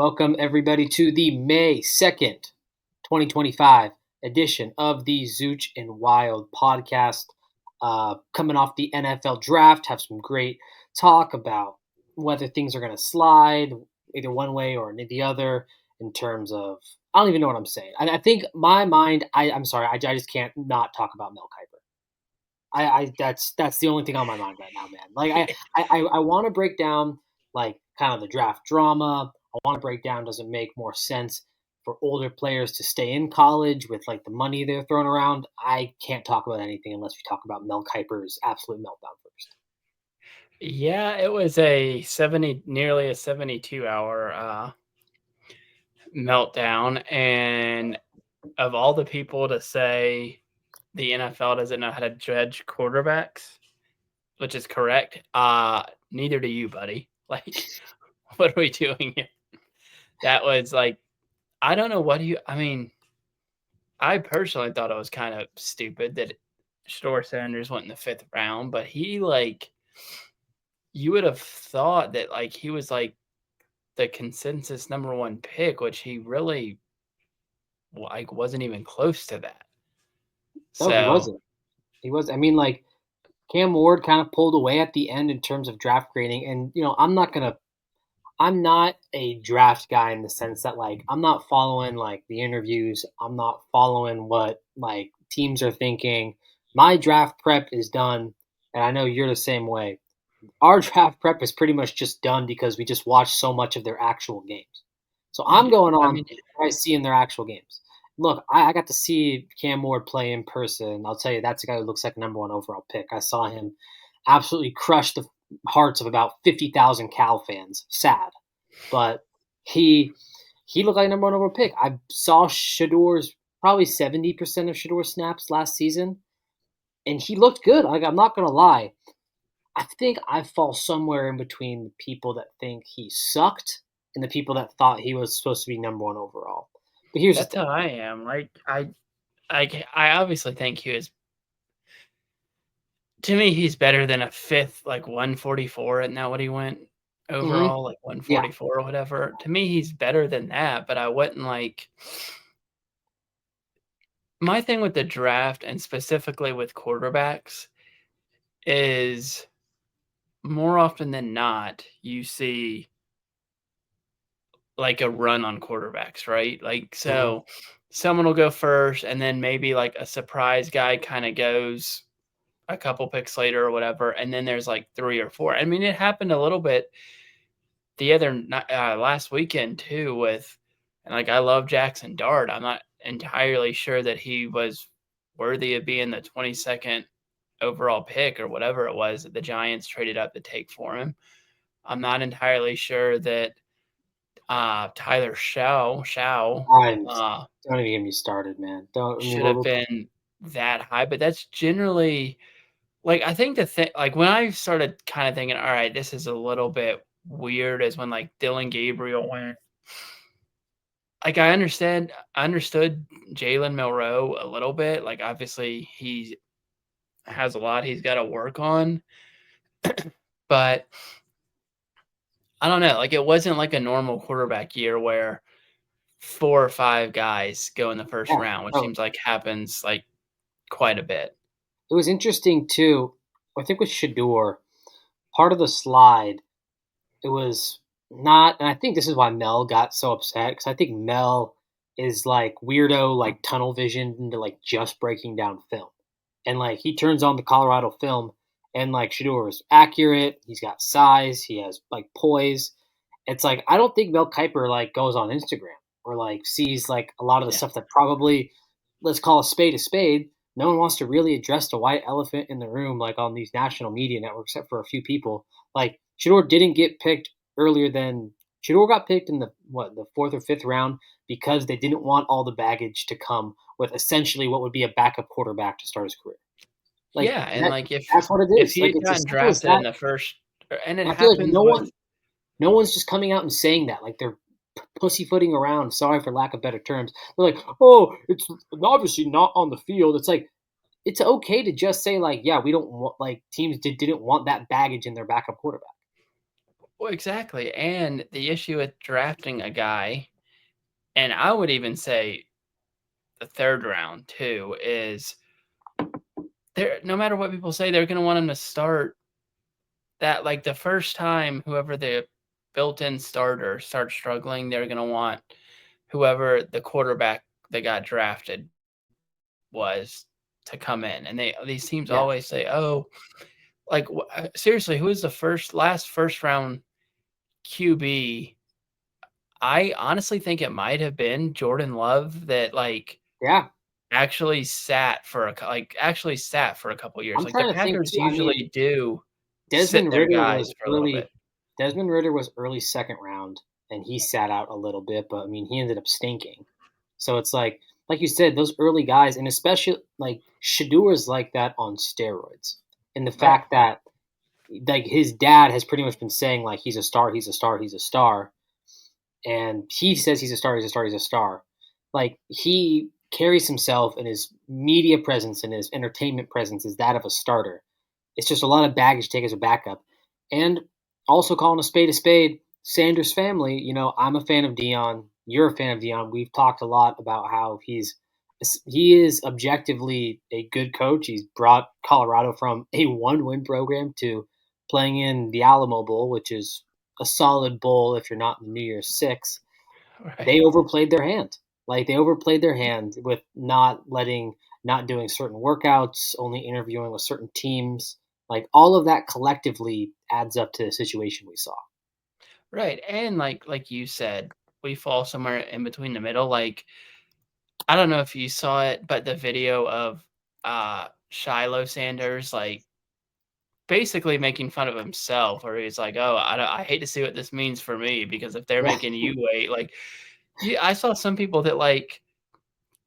Welcome everybody to the May 2nd, 2025 edition of the Zooch and Wild podcast. Coming off the NFL draft, have some great talk about whether things are going to slide either one way or the other in terms of, I don't even know what I'm saying. I think my mind, I'm sorry, I just can't not talk about Mel Kiper. That's the only thing on my mind right now, man. Like I want to break down like kind of the draft drama. I want to break down, does it make more sense for older players to stay in college with like the money they're throwing around? I can't talk about anything unless we talk about Mel Kiper's absolute meltdown first. Yeah, it was nearly a 72-hour meltdown, and of all the people to say the NFL doesn't know how to judge quarterbacks, which is correct, neither do you, buddy. Like, what are we doing here? That was like, I don't know I personally thought it was kind of stupid that Shedeur Sanders went in the 5th round, but you would have thought that like he was like the consensus number one pick, which he really like wasn't even close to that. No, he So wasn't. He was. I mean, like Cam Ward kind of pulled away at the end in terms of draft grading, and I'm not a draft guy in the sense that like I'm not following like the interviews. I'm not following what like teams are thinking. My draft prep is done, and I know you're the same way. Our draft prep is pretty much just done because we just watch so much of their actual games. So I'm going I on mean, what I see in their actual games. Look, I got to see Cam Ward play in person. I'll tell you, that's a guy who looks like a number one overall pick. I saw him absolutely crush the hearts of about 50,000 Cal fans. Sad, but he he looked like a number one overall pick. I saw Shedeur's probably 70% of Shedeur snaps last season, and he looked good. Like I'm not gonna lie, I think I fall somewhere in between the people that think he sucked and the people that thought he was supposed to be number one overall. But here's the that's thing. how I am. Like I obviously think he was. To me, he's better than a 5th, like 144. Isn't that what he went Hmm. overall, like Yeah. 144 or whatever? To me, he's better than that. But I wouldn't like. My thing with the draft and specifically with quarterbacks is more often than not you see like a run on quarterbacks, right? Like, Hmm. so someone will go first, and then maybe like a surprise guy kind of goes a couple picks later or whatever, and then there's like 3 or 4. I mean, it happened a little bit last weekend too and like I love Jackson Dart. I'm not entirely sure that he was worthy of being the 22nd overall pick or whatever it was that the Giants traded up to take for him. I'm not entirely sure that Tyler Shaw I'm, don't even get me started, man. Don't. I mean, should have been that high, but that's generally like I think the thing like when I started kind of thinking, all right, this is a little bit weird, is when like Dylan Gabriel went. Like I understood Jalen Milroe a little bit. Like obviously he has a lot he's got to work on, but I don't know. Like it wasn't like a normal quarterback year where 4 or 5 guys go in the first yeah. round, which No, seems like happens like quite a bit. it was interesting too. I think with Shedeur, part of the slide, it was not, and I think this is why Mel got so upset because I think Mel is like weirdo, like tunnel vision into like just breaking down film, and like he turns on the Colorado film, and like Shador is accurate. He's got size. He has like poise. It's like I don't think Mel Kiper like goes on Instagram or like sees like a lot of the Yeah. stuff that probably, let's call a spade a spade. No one wants to really address the white elephant in the room like on these national media networks, except for a few people. Like Shador didn't get picked earlier than Shador got picked in the 4th or 5th round because they didn't want all the baggage to come with essentially what would be a backup quarterback to start his career. Like Yeah, and that like that's what it if is. he Like had it's as gotten simple as drafted in that. the first, and it And I feel like happens with no one's just coming out and saying that. Like they're pussyfooting around. Sorry for lack of better terms. They're like, oh, it's obviously not on the field. It's like it's okay to just say like, yeah, we don't want like teams didn't want that baggage in their backup quarterback. Well, exactly, and the issue with drafting a guy, and I would even say the 3rd round too, is they're no matter what people say, they're gonna want him to start that like, the first time whoever the built-in starter starts struggling, they're gonna want whoever the quarterback that got drafted was to come in, and these teams Yeah, always say, "Oh," like, seriously, who is the last first round QB? I honestly think it might have been Jordan Love that, like, yeah. actually sat for a couple years. I'm Like, the trying to think Packers too. I mean, usually do sit Desmond their Ritter guys was for a little bit. early. Desmond Ritter was early second round, and he sat out a little bit, but I mean, he ended up stinking. So it's like you said, those early guys, and especially like Shedeur is like that on steroids. And the Right. fact that like his dad has pretty much been saying like he's a star, he's a star, he's a star, and he says he's a star, he's a star, he's a star. Like he carries himself and his media presence and his entertainment presence is that of a starter. It's just a lot of baggage to take as a backup. And also calling a spade a spade, Sanders family, I'm a fan of Dion. You're a fan of Dion. We've talked a lot about how he is objectively a good coach. He's brought Colorado from a one-win program to playing in the Alamo Bowl, which is a solid bowl if you're not in the New Year's Six. Right. They overplayed their hand. Like they overplayed their hand with not doing certain workouts, only interviewing with certain teams. Like all of that collectively adds up to the situation we saw. Right, and like you said, we fall somewhere in between the middle, like, I don't know if you saw it, but the video of, Shiloh Sanders, like, basically making fun of himself, where he's like, "Oh, I hate to see what this means for me, because if they're Yeah, making you wait," like, yeah, I saw some people that, like,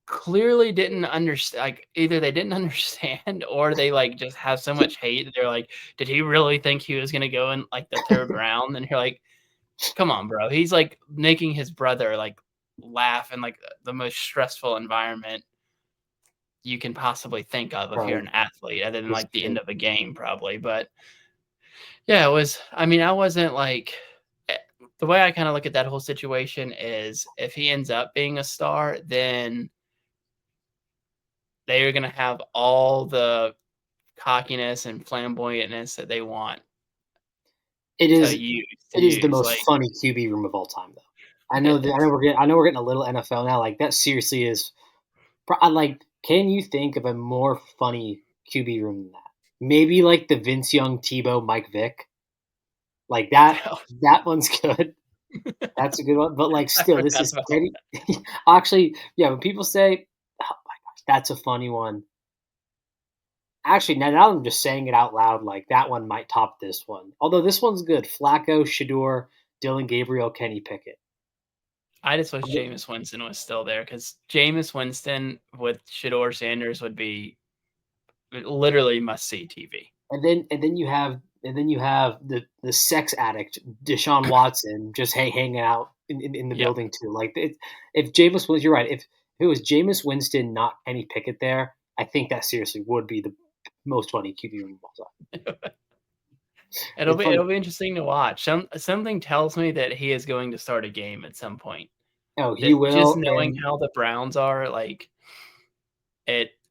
clearly didn't understand. Like, either they didn't understand or they, like, just have so much hate that they're like, "Did he really think he was gonna go in, like, the 3rd round?" And you're like, "Come on, bro." He's, like, making his brother, like, laugh in, like, the most stressful environment you can possibly think of if you're right. an athlete, other than, It's like, the true. end of a game probably, but, yeah, it was I mean, I wasn't, like the way I kinda look at that whole situation is if he ends up being a star, then they are gonna have all the cockiness and flamboyantness that they want It to is use it is the most like funny QB room of all time though. it is. I know we're getting a little NFL now. Like that seriously is I like can you think of a more funny QB room than that? Maybe like the Vince Young, Tebow, Mike Vick. Like that one's good. That's a good one, but, like, I still, this forgot is about pretty actually, yeah, when people say, "Oh my gosh, that's a funny one." Actually, now I'm just saying it out loud, like, that one might top this one. Although this one's good. Flacco, Shedeur, Dylan Gabriel, Kenny Pickett. I just wish Jameis Winston was still there because Jameis Winston with Shedeur Sanders would be literally must-see TV. And then you have the sex addict, Deshaun Watson, just hanging out in the Yep. building too. Like, if Jameis was you're right, if it was Jameis Winston, not Kenny Pickett there, I think that seriously would be the most funny QB room of all time. It'll It's be funny. it'll be interesting to watch. Something tells me that he is going to start a game at some point. Oh, he That just will, knowing and how the Browns are, like,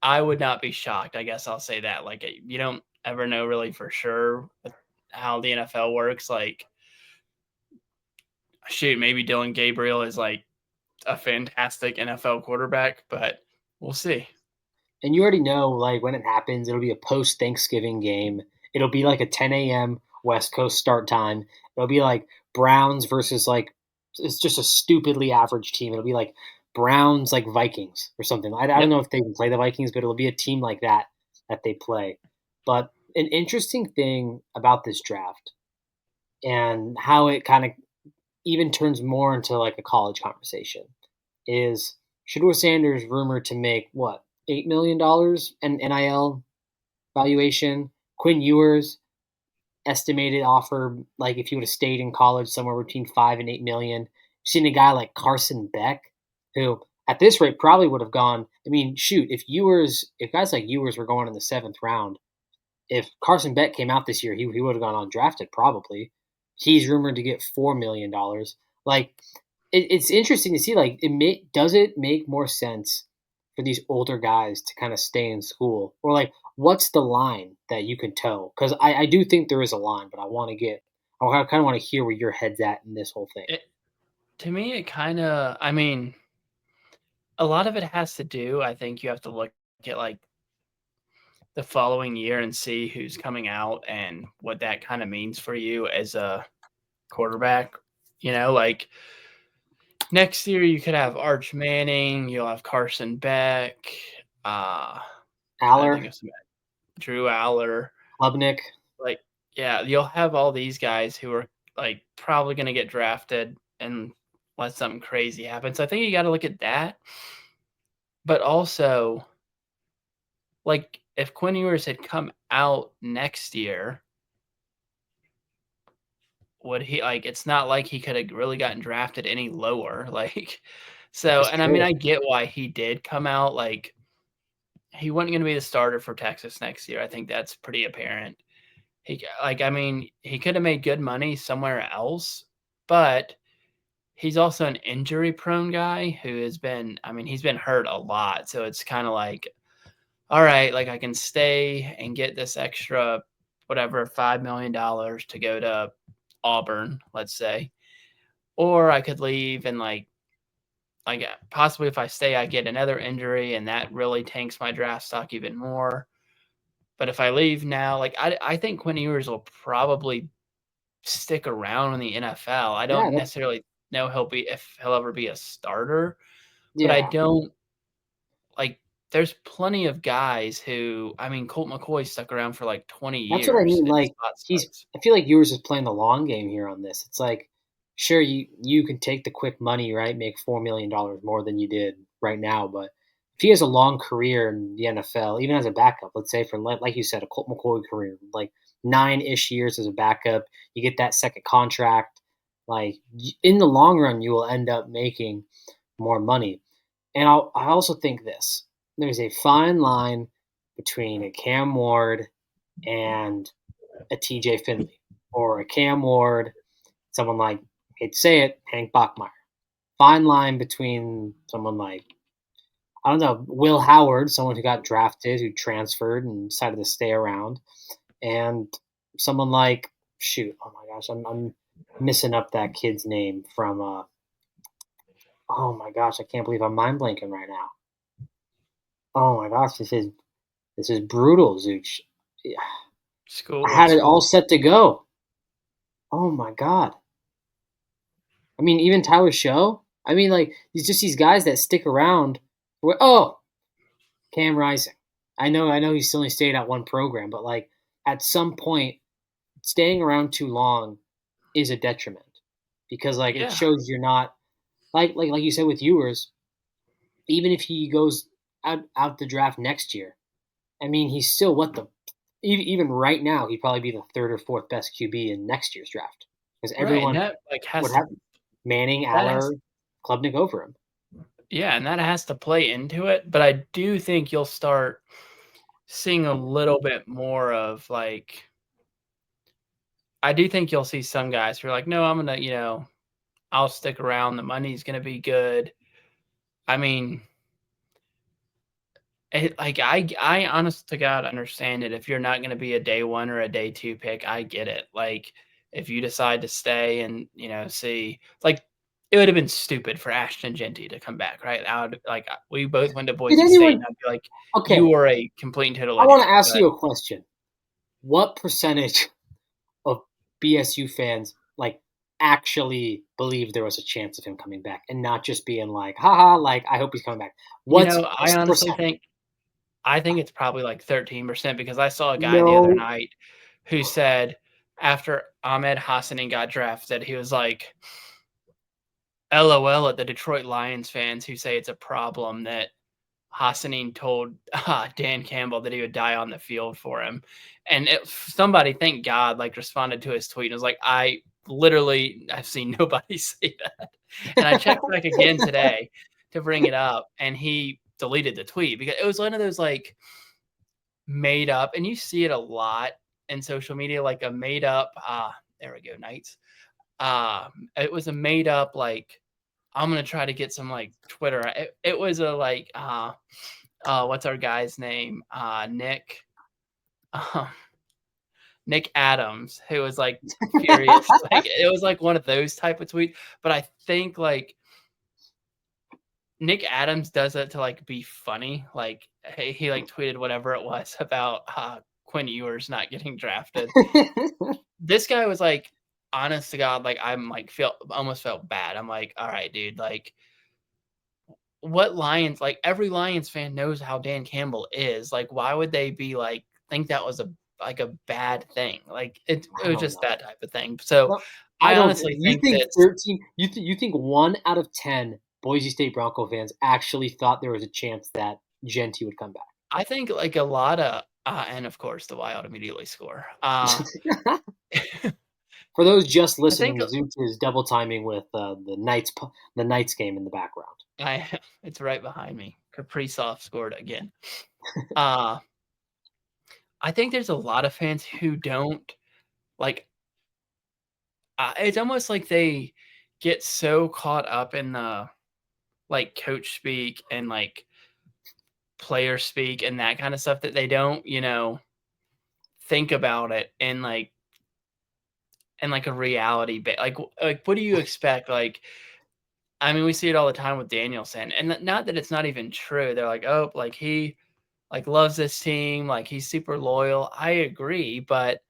I would not be shocked, I guess I'll say that, like, you don't ever know really for sure with how the NFL works, like, shoot, maybe Dylan Gabriel is, like, a fantastic NFL quarterback, but we'll see. you already know, like, when it happens, it'll be a post-Thanksgiving game. It'll be like a 10 a.m. West Coast start time. It'll be like Browns versus, like, it's just a stupidly average team. It'll be like Browns, like Vikings or something. I don't Yep. know if they can play the Vikings, but it'll be a team like that they play. But an interesting thing about this draft and how it kind of even turns more into like a college conversation is Shedeur Sanders rumored to make what $8 million in NIL valuation. Quinn Ewers estimated offer like if he would have stayed in college somewhere between 5 and 8 million. You've seen a guy like Carson Beck, who at this rate probably would have gone. I mean, shoot, if guys like Ewers were going in the 7th round, if Carson Beck came out this year, he would have gone undrafted probably. He's rumored to get $4 million. Like, it's interesting to see. Like, does it make more sense for these older guys to kind of stay in school, or like, what's the line that you can toe? Because I do think there is a line, but I kind of want to hear where your head's at in this whole thing. It to me, it kinda I mean, a lot of it has to do I think you have to look at, like, the following year and see who's coming out and what that kinda means for you as a quarterback. Like, next year, you could have Arch Manning, you'll have Carson Beck, trying to think Aller, of some Drew Aller. Klubnik. Like, yeah, you'll have all these guys who are, like, probably gonna get drafted unless something crazy happens. So I think you gotta look at that, but also, like, if Quinn Ewers had come out next year, would he like, it's not like he coulda really gotten drafted any lower, like, so That's and I mean, true. I get why he did come out, like, he wasn't gonna be the starter for Texas next year, I think that's pretty apparent. I mean, he coulda made good money somewhere else, but he's also an injury-prone guy who has been I mean, he's been hurt a lot, so it's kinda like, "Alright, like, I can stay and get this extra, whatever, $5 million to go to Auburn," let's say, or I could leave and, possibly if I stay, I get another injury, and that really tanks my draft stock even more. But if I leave now, like, I think Quinn Ewers will probably stick around in the NFL. I Yeah, don't that's necessarily know if he'll ever be a starter, but I yeah. don't like, there's plenty of guys who I mean, Colt McCoy stuck around for, like, 20 That's what I years mean, at like, spot he's starts. I feel like Ewers is playing the long game here on this. It's like, sure, you can take the quick money, right? Make $4 million more than you did right now, but if he has a long career in the NFL, even as a backup, let's say for like you said, a Colt McCoy career, like 9-ish years as a backup, you get that second contract, like in the long run, you will end up making more money. And I also think this: there's a fine line between a Cam Ward and a TJ Finley or a Cam Ward, someone like, I hate to say it, Hank Bachmeyer. Fine line between someone like, I don't know, Will Howard, someone who got drafted, who transferred and decided to stay around, and someone like, shoot, oh my gosh, I'm missing up that kid's name from, oh my gosh, I can't believe I'm mind blanking right now. Oh my gosh, this is brutal, Zooch. Yeah, I School had it all school. set to go. Oh my god. I mean, even Tyler Show. I mean, like, he's just these guys that stick around. Cam Rising. I know he's only stayed at one program, but like at some point, staying around too long is a detriment because like it Yeah. shows you're not like you said with Ewers. Even if he goes out the draft next year, I mean, he's still what the even right now he'd probably be the third or fourth best QB in next year's draft because Right, and everyone that, like, would has have Manning, that has Aller, Klubnik over him. yeah, and that has to play into it, but I do think you'll start seeing a little bit more of, like I do think you'll see some guys who are like, "No, I'm gonna, I'll stick around, the money's gonna be good." I mean, I honest to God understand it. If you're not gonna be a day 1 or a day 2 pick, I get it. Like, if you decide to stay and, see like, it would have been stupid for Ashton Genty to come back, right? We both went to Did Boise State, and anyone? I'd be like, Okay, "You are a complete and total I want to idiot." ask But, you a question. What percentage of BSU fans like actually believe there was a chance of him coming back and not just being like, haha, like I hope he's coming back? I What's the honestly percent? think I think it's probably like 13% because I saw a guy the other No. night who said after Ahmed Hassanin got drafted, he was like, LOL at the Detroit Lions fans who say it's a problem that Hassanin told Dan Campbell that he would die on the field for him. And somebody, thank God, like responded to his tweet and was like, I've seen nobody say that. And I checked back again today to bring it up, and he deleted the tweet because it was one of those like made up, and you see it a lot in social media, like a made up. there we go, Knights. It was a made up like I'm gonna try to get some like Twitter. It was a like what's our guy's name? Nick. Um, Nick Adams, who was like furious. Like it was like one of those type of tweets. But I think like Nick Adams does it to like be funny. Like he like tweeted whatever it was about Quinn Ewers not getting drafted. This guy was like, honest to God, like I'm like almost felt bad. I'm like, all right, dude, like what Lions like every Lions fan knows how Dan Campbell is. Like, why would they be like think that was a bad thing? Like it I was don't just know. that type of thing. So No, I I don't. honestly You think think that's 13? You think 1 out of 10 Boise State Bronco fans actually thought there was a chance that Genty would come I think like a lot of and of course the Wild immediately score. back? For those just I think listening, Zoot is double timing with the Knights game in the background. it's right behind me. Kaprizov scored again. Uh I think there's a lot of fans who don't like it's almost like they get so caught up in the like coach speak and like player speak and that kind of stuff that they don't, think about it in like a reality bit. Like what do you expect? Like I mean, we see it all the time with Danielson, and not that it's not even true. They're like, oh, like he like loves this team, like he's super loyal. I agree, but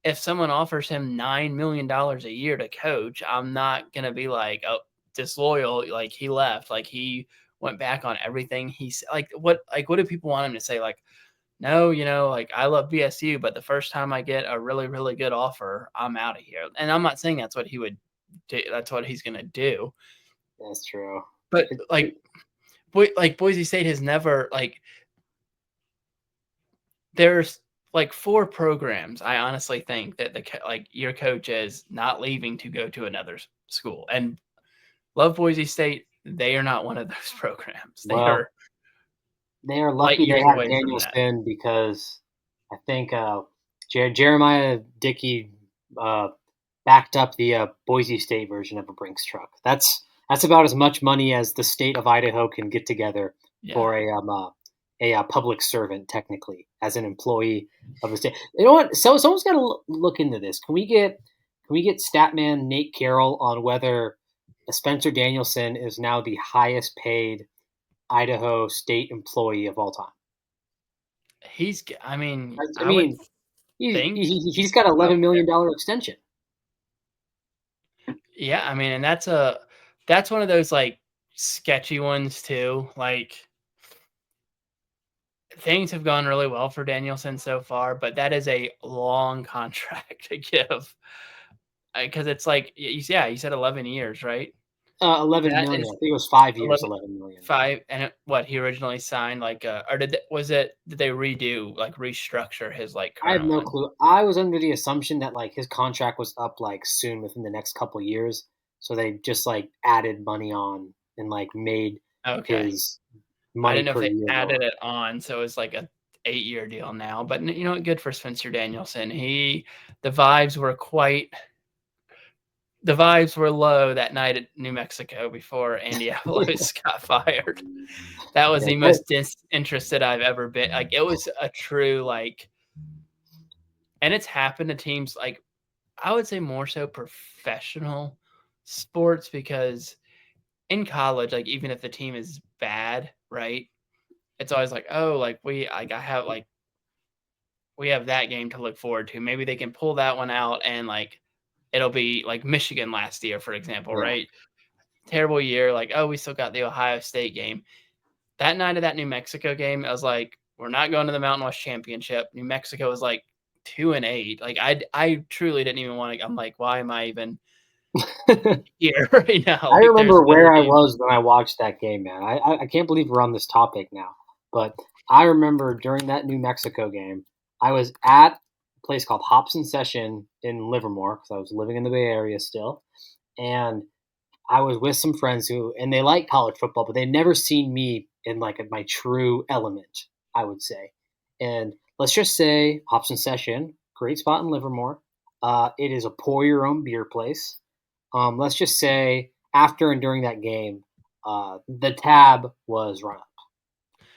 if someone offers him $9 million a year to coach, I'm not gonna be like, oh, disloyal. Like he left, like he went back on everything he's like what do people want him to say? Like, no, like I love BSU, but the first time I get a really, really good offer, I'm out of here. And I'm not saying that's what he would do, that's what he's gonna do. That's true. But It, it, like Boise State has never like there's like 4 programs, I honestly think that like your coach is not leaving to go to another school. And love Boise State, they are not one of those programs. They well, are they are light lucky they years have away from that. Danielson because I think Jeremiah Dickey uh, backed up the Boise State version of a Brinks truck. That's about as much money as the state of Idaho can get together Yeah. for a public servant, technically, as an employee of the state. You know what? So someone's got to look into this. Can we get Statman Nate Carroll on whether Spencer Danielson is now the highest paid Idaho state employee of all time? I mean, I I would mean, think he's he's got up $11 million extension. Yeah, I mean, and that's one of those like sketchy ones too. Like things have gone really well for Danielson so far, but that is a long contract to give because it's like yeah, you said 11 years, right? 11 That million. I is think it was 5 years, 11 $11 million. 5 and what he originally signed or did they redo like restructure his like I have current no one? clue. I was under the assumption that like his contract was up like soon within the next couple years, so they just like added money on and like made Okay. his I money didn't know if per they year added more. it on, so it's like a 8-year deal now. But you know what? Good for Spencer Danielson. The vibes were quite the vibes were low that night at New Mexico before Andy Yeah, Avalos got fired. That was yeah, the most disinterested I've ever been. Like it was a true like, and it's happened to teams like I would say more so professional sports because in college, like even if the team is bad, right? It's always like, oh, like we have that game to look forward to. Maybe they can pull that one out and like it'll be like Michigan last year, for example, yeah. right? Terrible year. Like, oh, we still got the Ohio State game. That night of that New Mexico game, I was like, we're not going to the Mountain West Championship. New Mexico was like 2-8. Like I truly didn't even want to. I'm like, why am I even here right now? I Like, there's remember better where I games. was when I watched that game, man. I can't believe we're on this topic now, but I remember during that New Mexico game, I was at a place called Hobson Session in Livermore because I was living in the Bay Area still, and I was with some friends and they like college football, but they never seen me in like my true element, I would say. And let's just say Hobson Session, great spot in Livermore. It is a pour your own beer place. Let's just say after and during that game, the tab was run up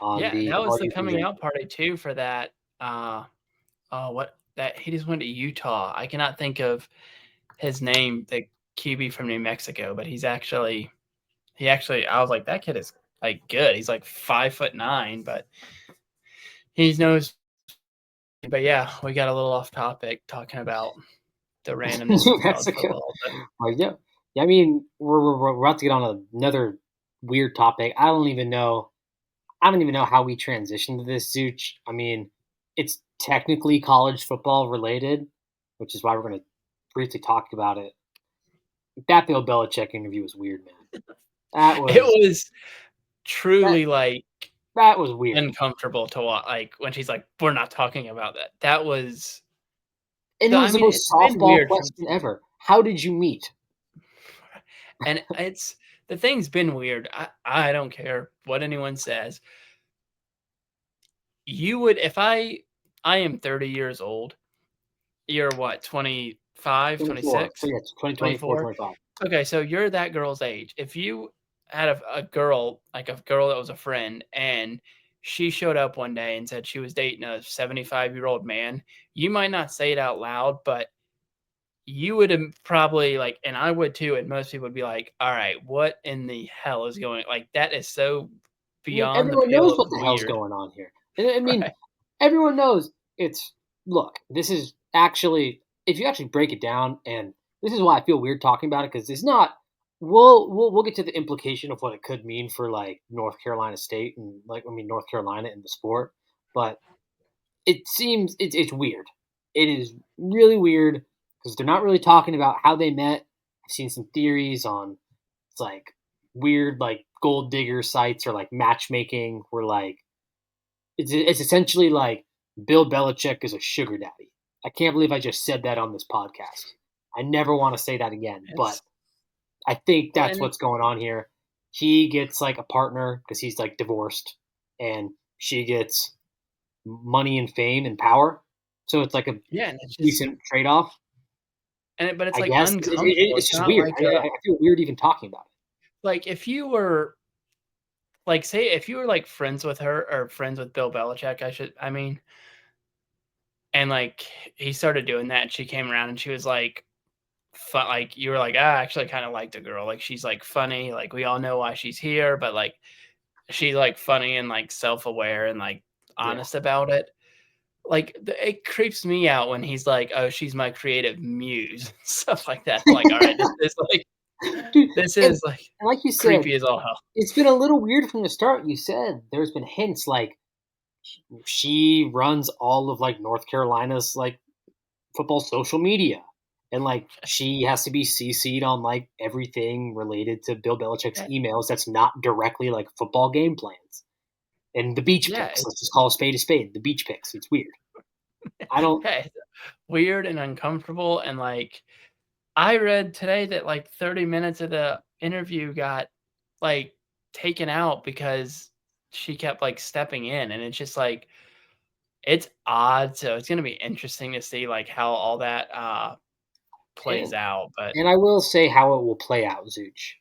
on Yeah, the that was all the you can coming drink. out party too for that, oh, what that he just went to Utah. I cannot think of his name, the QB from New Mexico, but he actually I was like, "That kid is, like, good." He's, like, 5'9", but he knows but yeah, we got a little off topic talking about the randomness New of college Mexico. football, but Yeah. Yeah, I mean, we're about to get on another weird topic. I don't even know how we transitioned to this, Zooch. I mean, it's technically college football related, which is why we're going to briefly talk about it. That Bill Belichick interview was weird, man. That it was was that truly, like, that was weird. uncomfortable to watch. Like, when she's like, "We're not talking about that." That was And it the was I the mean, most it's been softball weird from question ever. How did you meet? and it's the thing's been weird. I don't care what anyone says. You would if I am 30 years old. You're what, 25, 24. So 26, yeah, 2024, 24? 25. Okay, so you're that girl's age. If you had a girl, like a girl that was a friend, and she showed up one day and said she was dating a 75-year-old man, you might not say it out loud, but you would probably like, and I would too, and most people would be like, "All right, what in the hell is going?" Like that is so I mean, beyond the everyone pale knows of what the hell's weird, going on here. And I mean, right? everyone knows it's look, this is actually if you actually break it down, and this is why I feel weird talking about it because it's not. We'll get to the implication of what it could mean for like North Carolina State and like I mean North Carolina in the sport, but it seems it's weird. It is really weird because they're not really talking about how they met. I've seen some theories on it's like weird like gold digger sites or like matchmaking where like it's essentially like Bill Belichick is a sugar daddy. I can't believe I just said that on this podcast. I never want to say that again, but It's I think well, that's and what's going on here. He gets like a partner because he's like divorced, and she gets money and fame and power. So it's like a yeah, and it's just decent trade off, but it's I like guess. uncomfortable. It's It's just not weird. like I feel weird even talking about it. like if you were like say if you were like friends with her or friends with Bill Belichick, I mean, and like he started doing that and she came around and she was like like you were like, "Ah, I actually kind of like the girl. Like she's like funny. Like we all know why she's here, but like she's like funny and like self-aware and like Yeah. honest about it." Like it creeps me out when he's like, "Oh, she's my creative muse," stuff like that. I'm like, "All right, this is like Dude, this and, is like and like you said, creepy as all hell." it's been a little weird from the start. You said there's been hints like she runs all of like North Carolina's like football social media. And like she has to be CC'd on like everything related to Bill Belichick's Yeah, emails that's not directly like football game plans. And the beach yeah, picks. Let's just call a spade a spade. The beach picks. It's weird. I don't it's weird and uncomfortable and like I read today that like 30 minutes of the interview got like taken out because she kept like stepping in and it's just like it's odd. So it's gonna be interesting to see like how all that plays and out. But and I will say how it will play out, Zooch.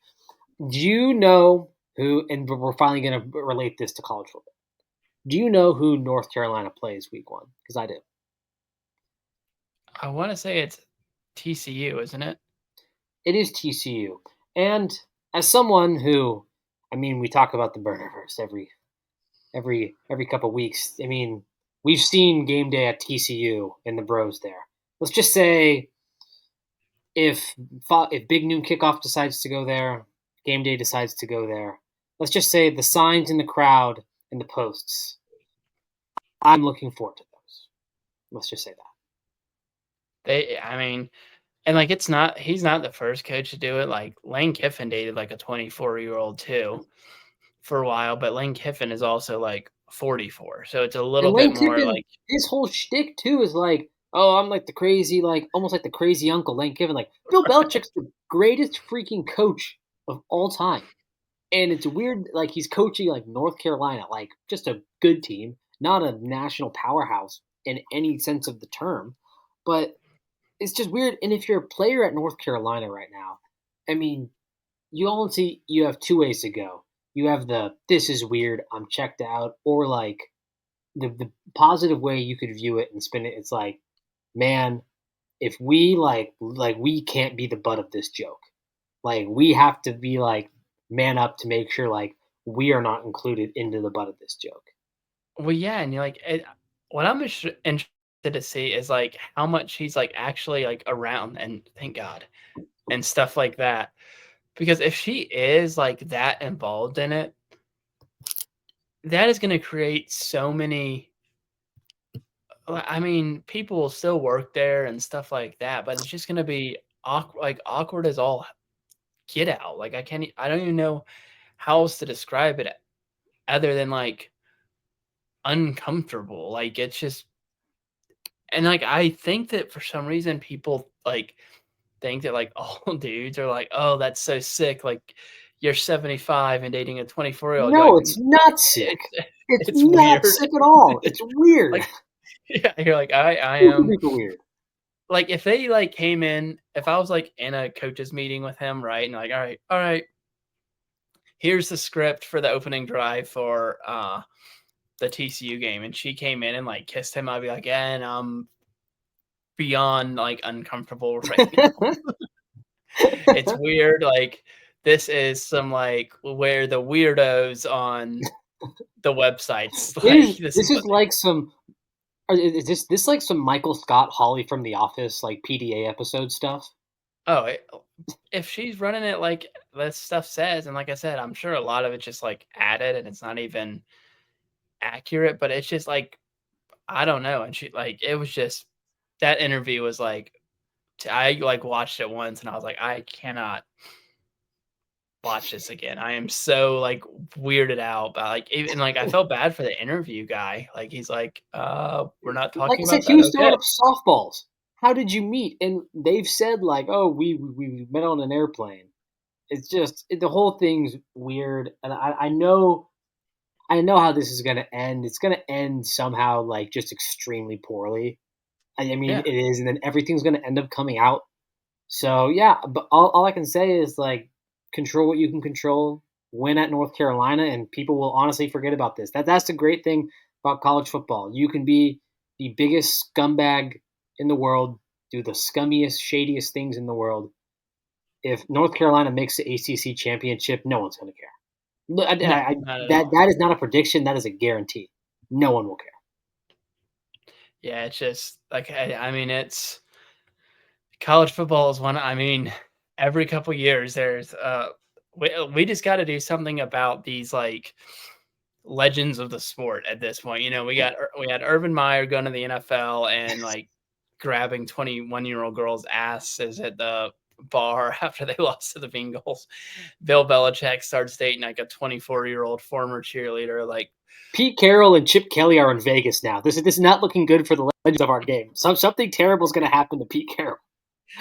Do you know who? And we're finally going to relate this to college football. Do you know who North Carolina plays week 1? Because I do. I want to say it's TCU, isn't it? It is TCU. And as someone who, I mean, we talk about the Burnerverse every couple weeks. I mean, we've seen game day at TCU and the Bros there. Let's just say if if Big Noon Kickoff decides to go there, game day decides to go there. Let's just say the signs in the crowd and the posts. I'm looking forward to those. Let's just say that. I mean, and like it's not he's not the first coach to do it. Like Lane Kiffin dated like a 24-year-old too for a while, but Lane Kiffin is also like 44. So it's a And little bit Lane more Kiffin, like his whole shtick too is like, oh, I'm like the crazy, like almost like the crazy uncle Lane Kiffin. Like Bill Belichick's the greatest freaking coach of all time. And it's weird, like he's coaching like North Carolina, like just a good team, not a national powerhouse in any sense of the term. But it's just weird. And if you're a player at North Carolina right now, I mean, you have two ways to go. You have the this is weird, I'm checked out, or like the positive way you could view it and spin it. It's like, man, if we like we can't be the butt of this joke. Like we have to be like man up to make sure like we are not included into the butt of this joke. Well, yeah, and you're like, what I'm interested to see is like how much he's like actually like around, and thank God, and stuff like that. Because if she is like that involved in it, that is going to create so many. I mean, people will still work there and stuff like that, but it's just going to be awkward as all get out. Like I don't even know how else to describe it other than like uncomfortable. Like it's just and like I think that for some reason people like think that like all dudes are like, oh, that's so sick. Like you're 75 and dating a 24-year-old. You're No, like, it's not sick. it's It's it's not weird. sick at all. It's weird. Like yeah, you're like I Super am duper weird. like if they like came in, if I was like in a coaches meeting with him, right, and like, all right, here's the script for the opening drive for the TCU game, and she came in and like kissed him, I'd be like, yeah, and I'm beyond like uncomfortable right now. It's weird. Like this is some like where the weirdos on the websites like this is This is what they like some is this like some Michael Scott Holly from The Office like PDA episode stuff? oh if she's running it like this stuff says, and like I said, I'm sure a lot of it's just like added and it's not even accurate, but it's just like I don't know. And she like it was just that interview was like I like watched it once and I was like, I cannot watch this again. I am so like weirded out by like even like I felt bad for the interview guy. Like he's like, we're not Like talking I said, about he that. was throwing Okay. up softballs. How did you meet? And they've said like, oh, we met on an airplane. It's just the whole thing's weird, and I know how this is gonna end. It's gonna end somehow like just extremely poorly. I mean, Yeah. it is, and then everything's gonna end up coming out. So yeah, but all I can say is like control what you can control. Win at North Carolina, and people will honestly forget about this. That's the great thing about college football. You can be the biggest scumbag in the world, do the scummiest, shadiest things in the world. If North Carolina makes the ACC championship, no one's going to care. No, not at all. That is not a prediction. That is a guarantee. No one will care. Yeah, it's just like I mean, it's college football is one. I mean, every couple years there's we just got to do something about these like legends of the sport at this point. You know, we had Urban Meyer going to the NFL and like grabbing 21-year-old girls' asses at the bar after they lost to the Bengals. Bill Belichick starts dating like a 24-year-old former cheerleader. Like, Pete Carroll and Chip Kelly are in Vegas now. This is not looking good for the legends of our game. Something terrible is going to happen to Pete Carroll.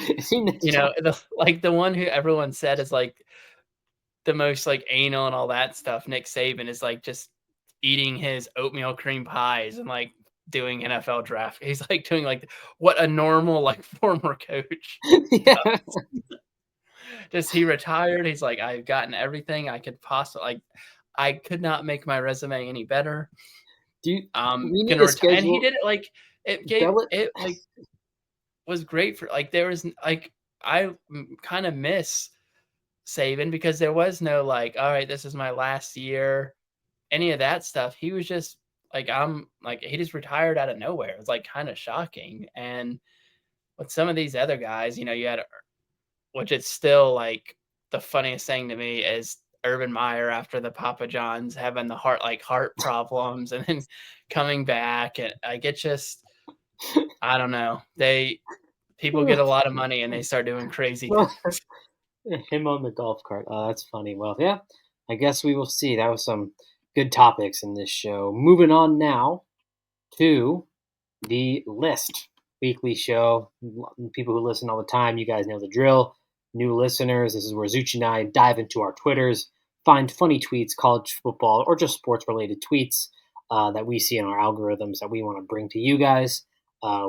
Is he next you know, like the one who everyone said is like the most like anal and all that stuff. Nick Saban is like just eating his oatmeal cream pies and like doing NFL draft. He's like doing like what a normal like former coach yeah. does. Just he retired. He's like, I've gotten everything I could possibly like. I could not make my resume any better. Do you, I'm we need gonna to retire, and he schedule did it like it gave Bell? it like was great for like there was like I kind of miss Saban because there was no like, all right, this is my last year, any of that stuff. He was just like, I'm like, he just retired out of nowhere. It was like kind of shocking. And with some of these other guys, you know, you had, which it's still like the funniest thing to me is Urban Meyer after the Papa John's having the heart problems and then coming back. And like, it just, I don't know. People get a lot of money and they start doing crazy things. Him on the golf cart. Oh, that's funny. Well, yeah, I guess we will see. That was some good topics in this show. Moving on now to the list weekly show. People who listen all the time, you guys know the drill. New listeners, this is where Zuchi and I dive into our Twitters, find funny tweets, college football, or just sports related tweets that we see in our algorithms that we want to bring to you guys.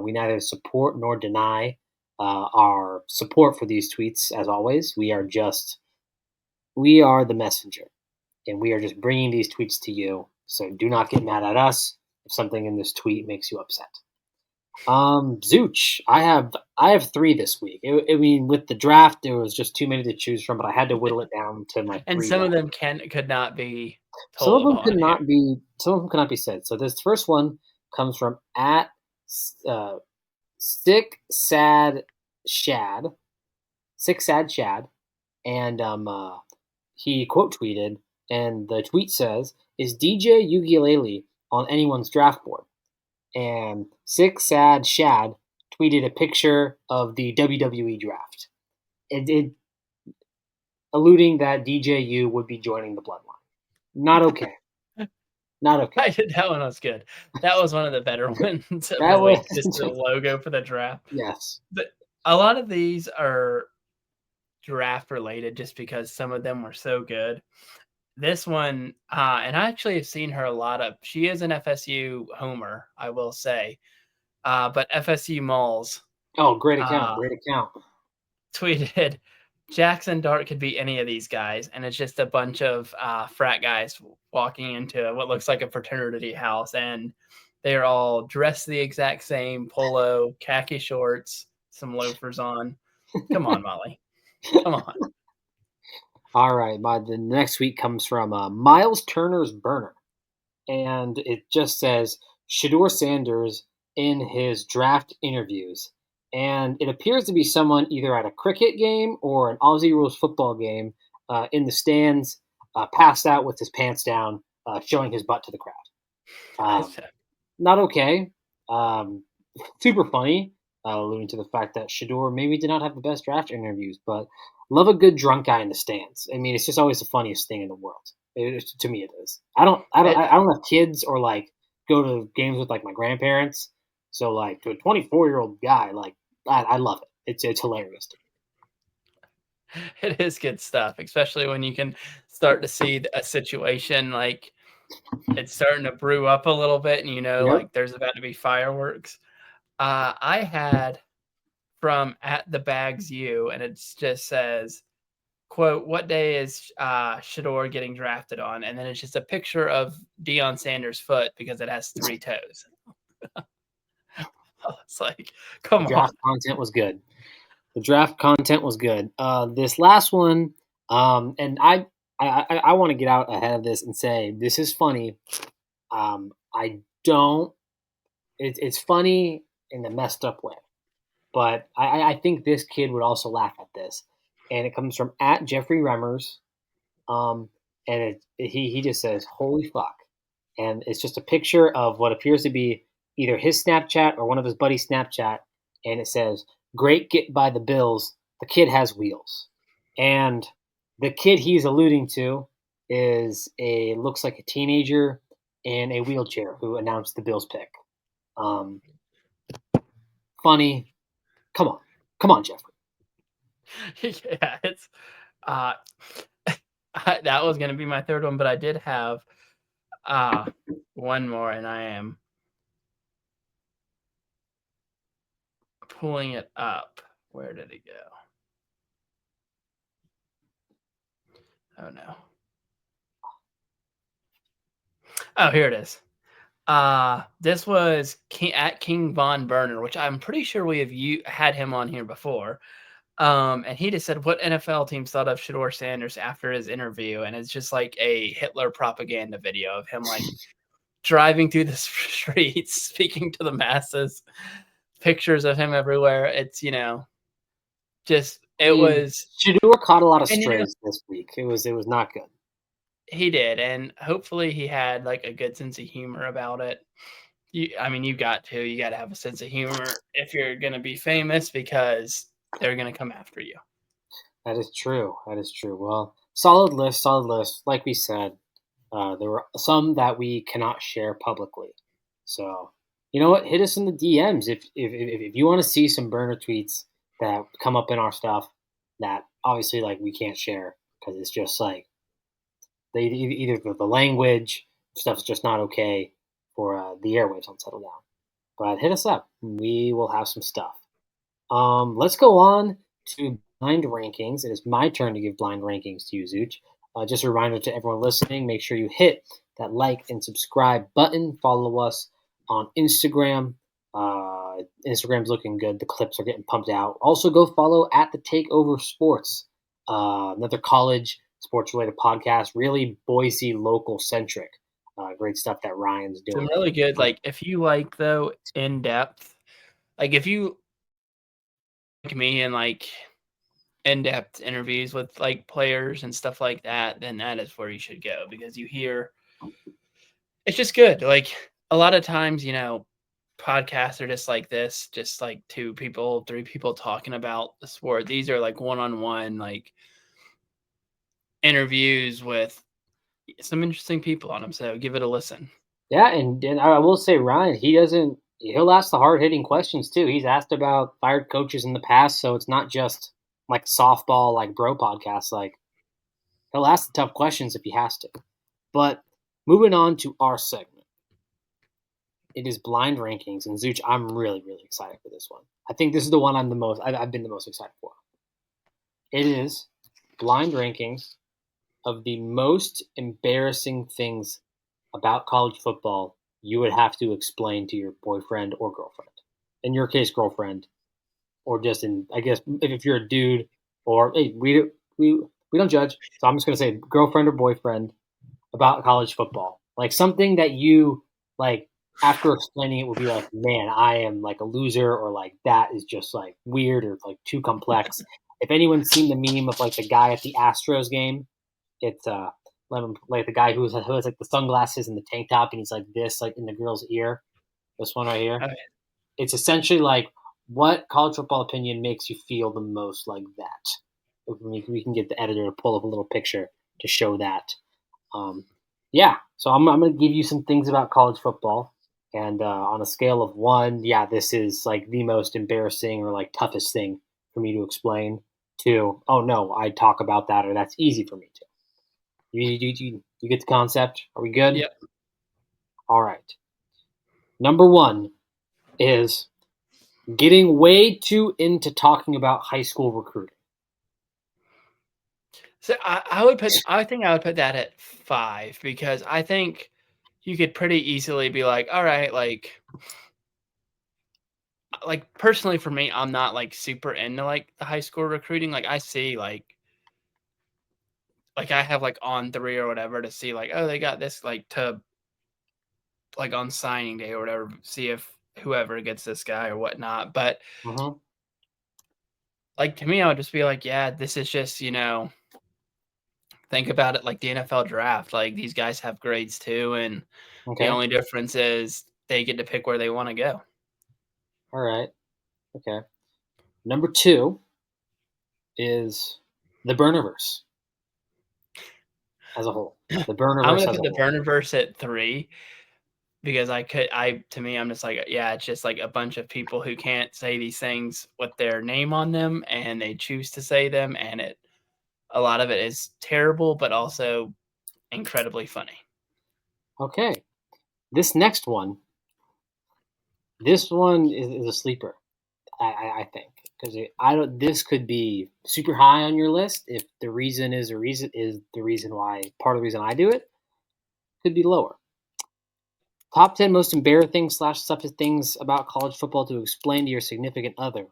We neither support nor deny our support for these tweets. As always, we are the messenger, and we are just bringing these tweets to you. So do not get mad at us if something in this tweet makes you upset. Zooch, I have three this week. I mean, with the draft, there was just too many to choose from, but I had to whittle it down to my And three. some of them could not be Some of told them on here. some of them cannot be said. So this first one comes from at uh, sick sad shad, sick sad shad, and he quote tweeted, and the tweet says, "Is DJ ukulele on anyone's draft board?" And sick sad shad tweeted a picture of the WWE draft, it alluding that DJU would be joining the Bloodline. Not okay. Not okay. That one was good. That was one of the better ones of That the was week, just the logo for the draft. yes. But a lot of these are draft related just because some of them were so good. This one, and I actually have seen her a lot of. She is an FSU homer, I will say. But FSU Malls Oh, great account. uh, Great account. tweeted, Jackson Dart could be any of these guys, and it's just a bunch of frat guys walking into what looks like a fraternity house, and they're all dressed the exact same: polo, khaki shorts, some loafers on. Come on, Molly. Come on. All right. The next week comes from Miles Turner's burner, and it just says Shedeur Sanders in his draft interviews. And it appears to be someone either at a cricket game or an Aussie rules football game in the stands, passed out with his pants down, showing his butt to the crowd. Not okay. Um, super funny, alluding to the fact that Shedeur maybe did not have the best draft interviews, but love a good drunk guy in the stands. I mean, it's just always the funniest thing in the world. To me, it is. It, I don't have kids or like go to games with like my grandparents. So like to a 24-year-old guy, like I love it. It's hilarious. it is good stuff, especially when you can start to see a situation like it's starting to brew up a little bit, and Yep. like there's about to be fireworks. I had from at the bags you, and it just says, quote, "What day is Shedeur getting drafted on?" And then it's just a picture of Deion Sanders' foot because it has 3 toes. It's like, The come on. draft content was good. The draft content was good. This last one, and I want to get out ahead of this and say this is funny. I don't. It's funny in a messed up way, but I think this kid would also laugh at this. And it comes from at Jeffrey Remmers, um, and he just says "Holy fuck," and it's just a picture of what appears to be either his Snapchat or one of his buddies' Snapchat, and it says "Great get by the Bills. The kid has wheels," and the kid he's alluding to is a looks like a teenager in a wheelchair who announced the Bills pick. Um, funny. Come on, Jeffrey. Yeah, it's uh that was going to be my third one, but I did have one more, and I am pulling it up. Where did it go? Oh no. Oh, here it is. This was King Von Burner, which I'm pretty sure we have had him on here before. And he just said what NFL teams thought of Shedeur Sanders after his interview, and it's just like a Hitler propaganda video of him like driving through the streets, speaking to the masses, pictures of him everywhere. It's just I it mean, was, Shedeur caught a lot of and strays this week. It was not good. he did, and hopefully he had like a good sense of humor about it. I mean, you got to have a sense of humor if you're gonna be famous because they're gonna come after you. That is true. That is true. Well, solid list, solid list. Like we said, there were some that we cannot share publicly. So, you know what? Hit us in the DMs if you want to see some burner tweets that come up in our stuff that obviously like we can't share because it's just like either the language stuff's just not okay for the airwaves on Settle Down. But hit us up. We will have some stuff. Let's go on to blind rankings. It is my turn to give blind rankings to you, Zuch. Just a reminder to everyone listening, make sure you hit that like and subscribe button. Follow us on Instagram. Instagram's looking good. The clips are getting pumped out. Also, go follow at the Takeover Sports, another college sports related podcast, really Boise local centric. Great stuff that Ryan's Some doing. really good, like, if you like, though, in-depth, like, if you like me and, like, in-depth interviews with, like, players and stuff like that, then that is where you should go because you hear it's just good, like, a lot of times, podcasts are just like this, just, like, 2 people, 3 people talking about the sport. These are, like, one-on-one, like, interviews with some interesting people on them, so give it a listen. Yeah, and I will say Ryan, he'll ask the hard hitting questions too. He's asked about fired coaches in the past, so it's not just like softball like bro podcasts. Like he'll ask the tough questions if he has to. But moving on to our segment, it is blind rankings, and Zuch, I'm really excited for this one. I think this is the one I've been the most excited for. It is blind rankings of the most embarrassing things about college football you would have to explain to your boyfriend or girlfriend. In your case, girlfriend, or just I guess if you're a dude, or hey, we don't judge. So I'm just gonna say girlfriend or boyfriend about college football, like something that you like after explaining it would be like, man, I am like a loser, or like that is just like weird or like too complex. If anyone's seen the meme of like the guy at the Astros game, it's like the guy who has like the sunglasses and the tank top, and he's like this, like in the girl's ear. This one right here. Okay. It's essentially like what college football opinion makes you feel the most like that. We can get the editor to pull up a little picture to show that. Um, yeah, so I'm going to give you some things about college football, and on a scale of 1, yeah, this is like the most embarrassing or like toughest thing for me to explain. To, oh no, I talk about that, or that's easy for me to. You get the concept? Are we good? Yep. All right. Number 1 is getting way too into talking about high school recruiting. So I think I would put that at 5 because I think you could pretty easily be like, "All right," personally for me, I'm not like super into like the high school recruiting. Like I see like I have like on 3 or whatever to see like, oh, they got this like to like on signing day or whatever, see if whoever gets this guy or whatnot. But Mm-hmm. like to me, I would just be like, yeah, this is just, think about it like the NFL draft. Like these guys have grades too, and the Okay. only difference is they get to pick where they want to go. All right. Okay. Number 2 is the Burnerverse as a whole. The I'm Burnerverse gonna as put a the whole. Burnerverse at 3 because to me, I'm just like, yeah, it's just like a bunch of people who can't say these things with their name on them, and they choose to say them, and a lot of it is terrible, but also incredibly funny. Okay. This next one, this one is a sleeper. I think because I don't. This could be super high on your list if the reason is the reason why part of the reason I do it could be lower. Top 10 most embarrassing slash toughest things about college football to explain to your significant other.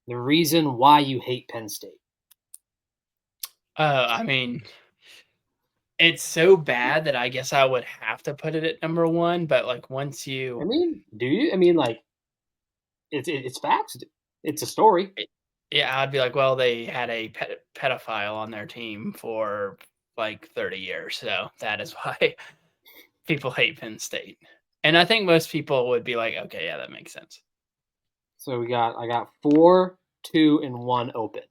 The reason why you hate Penn State. I mean, it's so bad that I guess I would have to put it at number 1, but, like, once I you mean, do you? I mean, like it's facts. It's a story. eh yeah, I'd be like, "Well, they had a pedophile on their team for, like, 30 years, so that is why people hate Penn State." And I think most people would be like, "Okay, yeah, that makes sense." So I got 4, 2, and 1 open.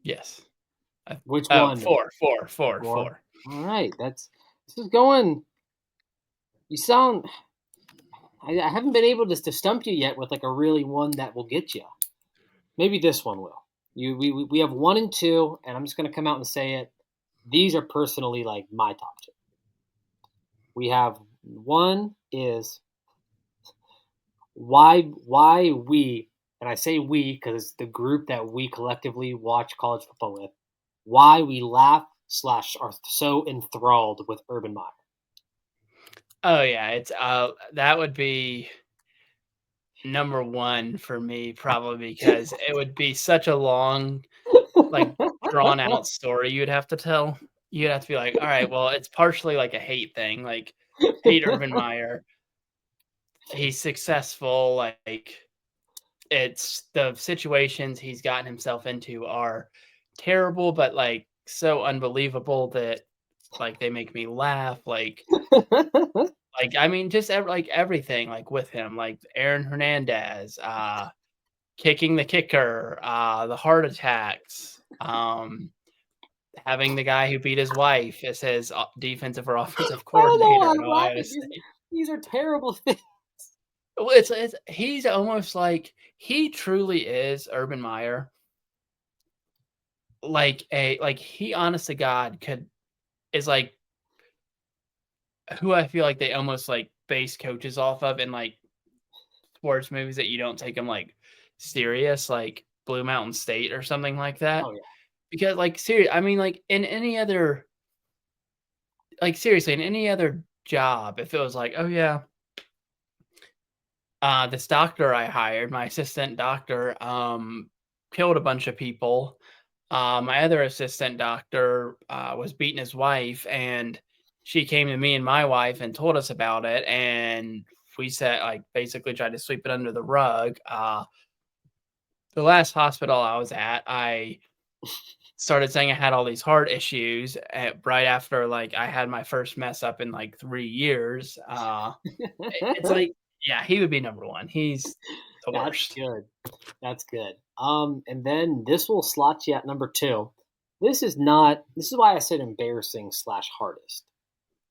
Yes. I Which oh, one? 4, 4, 4, 4. 4. All right, this is going. You sound. I haven't been able to stump you yet with like a really one that will get you. Maybe this one will. We have 1 and 2, and I'm just gonna come out and say it. These are personally like my top 2. We have 1 is why we, and I say we because it's the group that we collectively watch college football with, why we laugh slash are so enthralled with Urban Meyer. Oh, yeah, it's, that would be number 1 for me probably because it would be such a long, like, drawn out story you'd have to tell. You'd have to be like, "Alright, well, it's partially like a hate thing, like, hate Urban Meyer. He's successful, like, it's the situations he's gotten himself into are terrible, but, like, so unbelievable that, like, they make me laugh, I mean, just everything, like, with him, like, Aaron Hernandez, kicking the kicker, the heart attacks, having the guy who beat his wife as his, defensive or offensive I don't know why coordinator I'm at Ohio laughing. These State. these are terrible things. Well, it's he's almost like he truly is Urban Meyer, he honest to God could is, like, who I feel like they almost, like, base coaches off of in, like, sports movies that you don't take them like, serious, like Blue Mountain State or something like that. Oh yeah. Because, like, I mean, like, in any other seriously, in any other job, if it was like, "Oh, yeah, this doctor I hired, my assistant doctor, killed a bunch of people. My other assistant doctor, was beating his wife, and she came to me and my wife and told us about it, and we said, like, basically tried to sweep it under the rug." The last hospital I was at, I started saying I had all these heart issues right after, like, I had my first mess up in, like, 3 years. It's like yeah, he would be number 1. He's the That's worst. good. That's good. And then this will slot you at number two. This is why I said embarrassing slash hardest.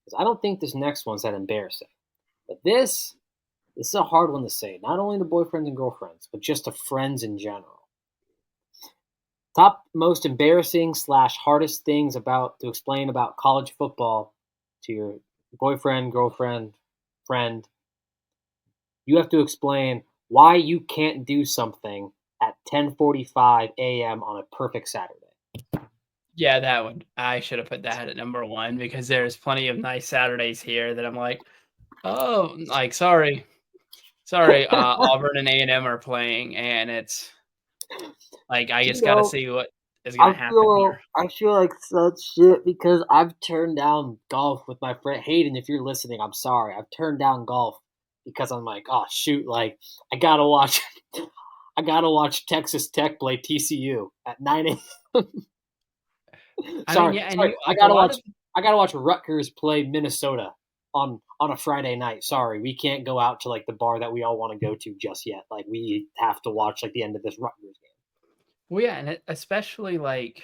Because I don't think this next one's that embarrassing. But this is a hard one to say. Not only to boyfriends and girlfriends, but just to friends in general. Top most embarrassing slash hardest things about to explain about college football to your boyfriend, girlfriend, friend. You have to explain why you can't do something at 10:45 a.m. on a perfect Saturday. Yeah, that one. I should have put that at number 1 because there's plenty of nice Saturdays here that I'm like, "Oh, like, sorry, Auburn and A&M are playing, and it's like, I You just gotta know, see what is gonna happen here." I feel like such shit because I've turned down golf with my friend Hayden. If you're listening, I'm sorry. I've turned down golf because I'm like, oh shoot, like I gotta watch, I gotta watch Texas Tech play TCU at 9 a.m. I mean, sorry, yeah, and sorry, you like, a lot of I gotta watch Rutgers play Minnesota on a Friday night. Sorry, we can't go out to like the bar that we all want to go to just yet. Like we have to watch like the end of this Rutgers game. well, yeah, and especially, like,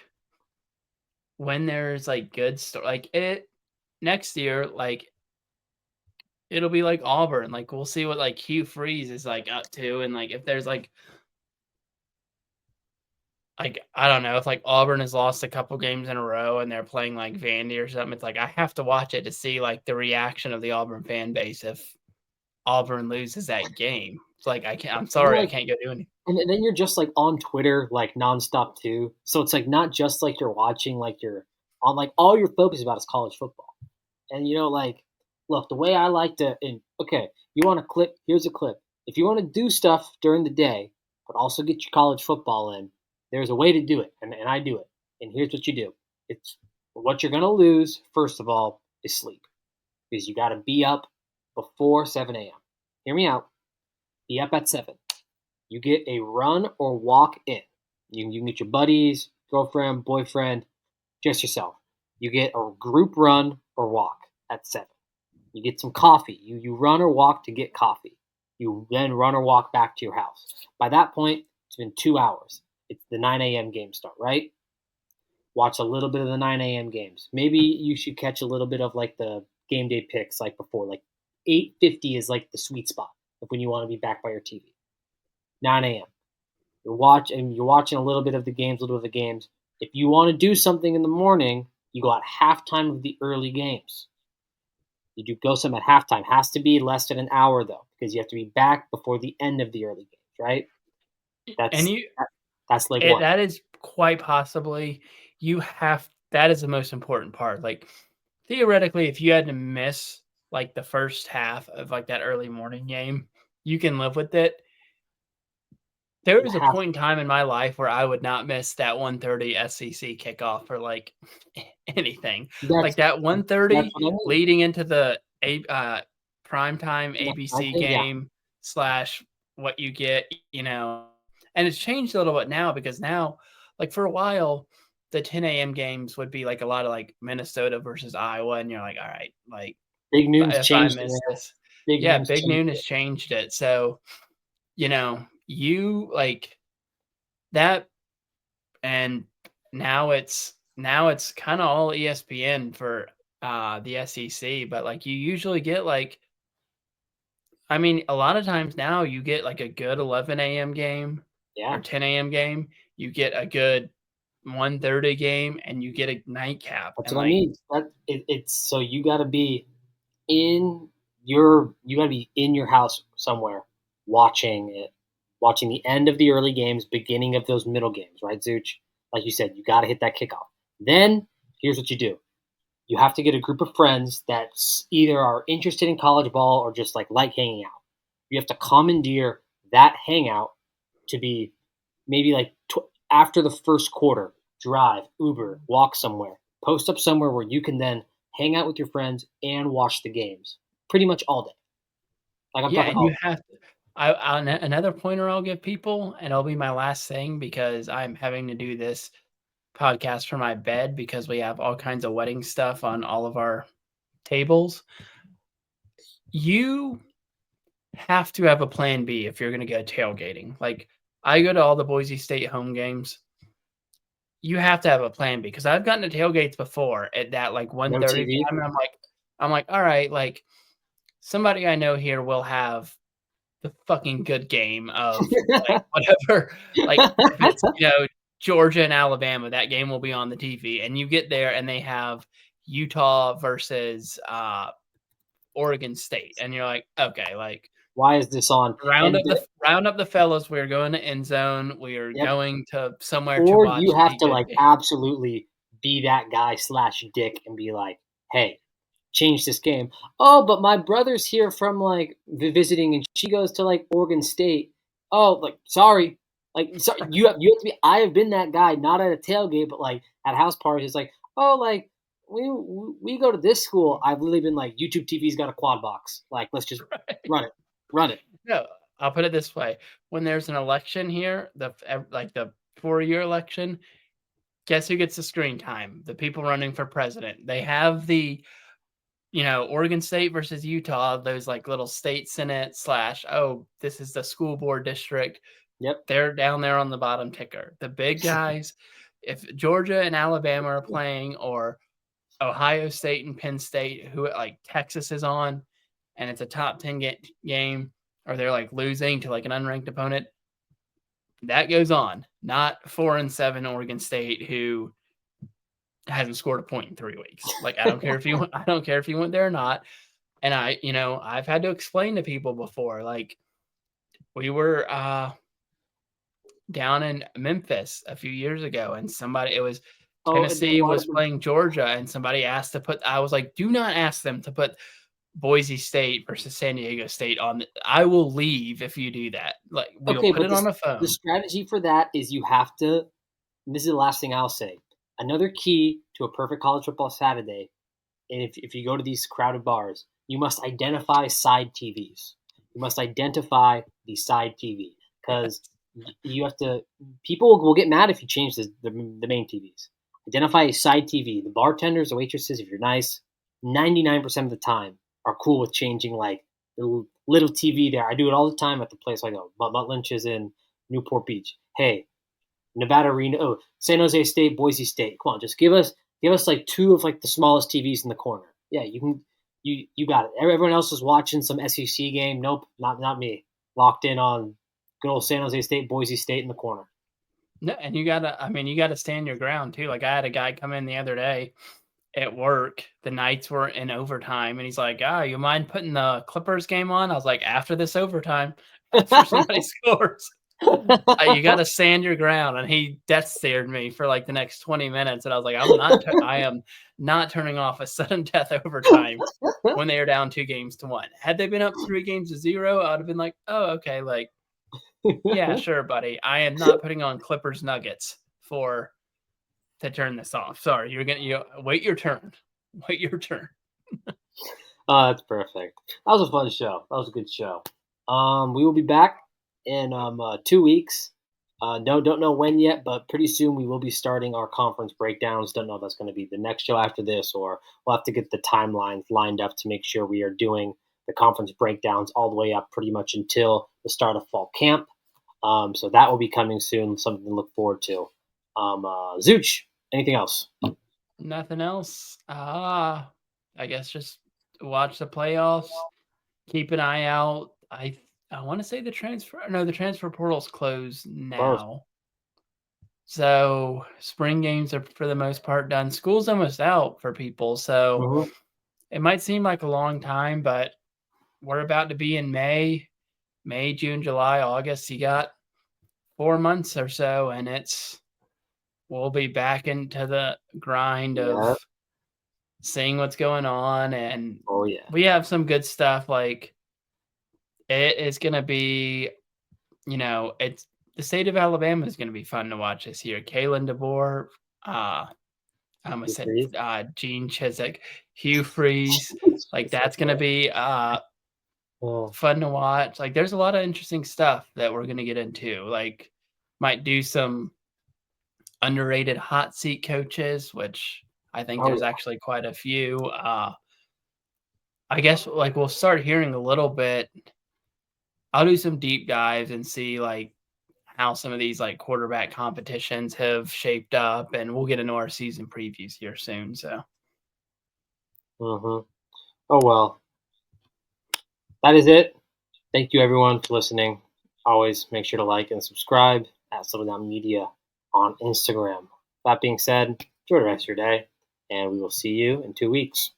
when there's, like, good like, it next year, like, it'll be like Auburn, like, we'll see what, like, Hugh Freeze is, like, up to, and, like, if there's, I don't know, if, like, Auburn has lost a couple games in a row and they're playing, like, Vandy or something, it's like, I have to watch it to see, like, the reaction of the Auburn fan base if Auburn loses that game. It's like, I'm And sorry, I like can't go do anything. And then you're just, like, on Twitter, like, nonstop too. So it's, like, not just, like, you're watching, like, you're on, like, all you're focused about is college football. And, like, look, the way I like to and okay, you want a clip? Here's a clip. If you wanna do stuff during the day, but also get your college football in, there's a way to do it, and I do it. And here's what you do. It's what you're gonna lose, first of all, is sleep, because you gotta be up before 7 a.m. Hear me out. Be up at 7. You get a run or walk in. You can get your buddies, girlfriend, boyfriend, just yourself. You get a group run or walk at 7. You get some coffee. You run or walk to get coffee. You then run or walk back to your house. By that point, it's been 2 hours. It's the 9 a.m. game start, right? Watch a little bit of the 9 a.m. games. Maybe you should catch a little bit of like the game day picks like before. Like 8:50 is like the sweet spot of when you want to be back by your TV. 9 a.m. You're watching a little bit of the games, a little bit of the games. If you want to do something in the morning, you go at halftime of the early games. You do go some at halftime. Has to be less than an hour though, because you have to be back before the end of the early games, right? And That's you that's leg one. that is quite possibly that is the most important part. Like theoretically, if you had to miss like the first half of like that early morning game, you can live with it. There You was a have point in time in my life where I would not miss that 1:30 SEC kickoff for like anything. Like that's that that's 1:30 what I mean. leading into the primetime Yeah, ABC yeah, game slash what you get, and it's changed a little bit now because now, like for a while, the 10 a.m. games would be like a lot of like Minnesota versus Iowa, and you're like, all right, like Big Noon's if I changed it, miss man. this, Big yeah, Noon's Big changed Noon has it. changed it. So you like that, and now it's kinda all ESPN for, the SEC, but, like, you usually get, like I mean, a lot of times now you get, like, a good 11 a.m. game or Yeah, 10 a.m. game, you get a good 1:30 game, and you get a nightcap, that's and, what I like mean. It's so you gotta be in your house somewhere watching it, watching the end of the early games, beginning of those middle games, right, Zuch? Like you said, you gotta hit that kickoff. Then here's what you do. You have to get a group of friends that either are interested in college ball or just like hanging out. You have to commandeer that hangout to be maybe like after the first quarter, drive, Uber, walk somewhere, post up somewhere where you can then hang out with your friends and watch the games pretty much all day. Like I'm yeah, talking and you all have to another pointer I'll give people, and it'll be my last thing because I'm having to do this podcast from my bed because we have all kinds of wedding stuff on all of our tables. You have to have a plan B if you're going to go tailgating. Like I go to all the Boise State home games. You have to have a plan B because I've gotten to tailgates before at that like no 1:30 TV. time, and I'm like, all right, like somebody I know here will have the fucking good game of like whatever. Like if it's Georgia and Alabama, that game will be on the TV, and you get there and they have Utah versus Oregon State, and you're like, okay, like Why is this on? And round up the fellas. We're going to end zone. We are yep, going to somewhere to or you watch have a to good like game. absolutely be that guy slash dick and be like, hey, change this game. Oh, but my brother's here from like visiting, and she goes to like Oregon State. Oh, like sorry, you have to be. I have been that guy, not at a tailgate, but like at house parties. It's like, oh, like we go to this school. I've literally been like, YouTube TV's got a quad box. Like, let's just run it, run it. No, I'll put it this way: when there's an election here, like the 4-year election, guess who gets the screen time? The people running for president. They have the Oregon State versus Utah, those like little state senate slash, oh, this is the school board district. Yep. They're down there on the bottom ticker. The big guys, if Georgia and Alabama are playing, or Ohio State and Penn State, who like Texas is on, and it's a top 10 game, or they're like losing to like an unranked opponent, that goes on. Not 4-7 Oregon State, who hasn't scored a point in 3 weeks. Like I don't care if you I don't care if you went there or not. And I've had to explain to people before, like we were down in Memphis a few years ago, and it was Oh, and then Tennessee what was happened? playing Georgia, and somebody asked to I was like, do not ask them to put Boise State versus San Diego State on. I will leave if you do that. Like we'll Okay, put but it on the the phone. strategy for that is you have to. And this is the last thing I'll say. Another key to a perfect college football Saturday, and if you go to these crowded bars, you must identify side TVs. You must identify the side TV because you have to. People will get mad if you change the main TVs. Identify a side TV. The bartenders, the waitresses, if you're nice, 99% of the time are cool with changing like the little TV there. I do it all the time at the place I go. Mutt Lynch is in Newport Beach. Hey, Nevada, Reno, San Jose State, Boise State. Come on, just give us like two of like the smallest TVs in the corner. Yeah, you can. You got it. Everyone else is watching some SEC game. Nope, not me. Locked in on good old San Jose State, Boise State in the corner. No, and you gotta stand your ground too. Like I had a guy come in the other day. at work, the Knights were in overtime, and he's like, "Ah, you mind putting the Clippers game on?" I was like, "After this overtime, after somebody scores, you gotta stand your ground." And he death stared me for like the next 20 minutes, and I was like, I am not turning off a sudden death overtime when they are down 2-1. Had they been up 3-0, I would have been like, "Oh, okay, like, yeah, sure, buddy. I am not putting on Clippers Nuggets for to turn this off. Sorry, you wait your turn. Wait your turn." Oh, that's perfect. That was a fun show. That was a good show. We will be back in 2 weeks. No, don't know when yet, but pretty soon we will be starting our conference breakdowns. Don't know if that's going to be the next show after this, or we'll have to get the timelines lined up to make sure we are doing the conference breakdowns all the way up pretty much until the start of fall camp. So that will be coming soon. Something to look forward to. Zooch, anything else? Nothing else. I guess just watch the playoffs. Keep an eye out. I want to say the transfer portal's closed Close. now. So spring games are for the most part done. School's almost out for people, so Mm-hmm. it might seem like a long time, but we're about to be in May, June, July, August. You got 4 months or so, and we'll be back into the grind Yeah. of seeing what's going on, and Oh yeah. we have some good stuff. Like, it is going to be, it's the state of Alabama is going to be fun to watch this year. Kalen DeBoer, uh, I almost You said free? Gene Chizik, Hugh Freeze. Like, that's going to be Oh, fun to watch. Like, there's a lot of interesting stuff that we're going to get into. Like, might do some underrated hot seat coaches, which I think oh there's yeah. actually quite a few. I guess like we'll start hearing a little bit. I'll do some deep dives and see like how some of these like quarterback competitions have shaped up, and we'll get into our season previews here soon. So Mm-hmm. Oh well. That is it. Thank you everyone for listening. Always make sure to like and subscribe at Settle Down Media on Instagram. That being said, enjoy the rest of your day, and we will see you in 2 weeks.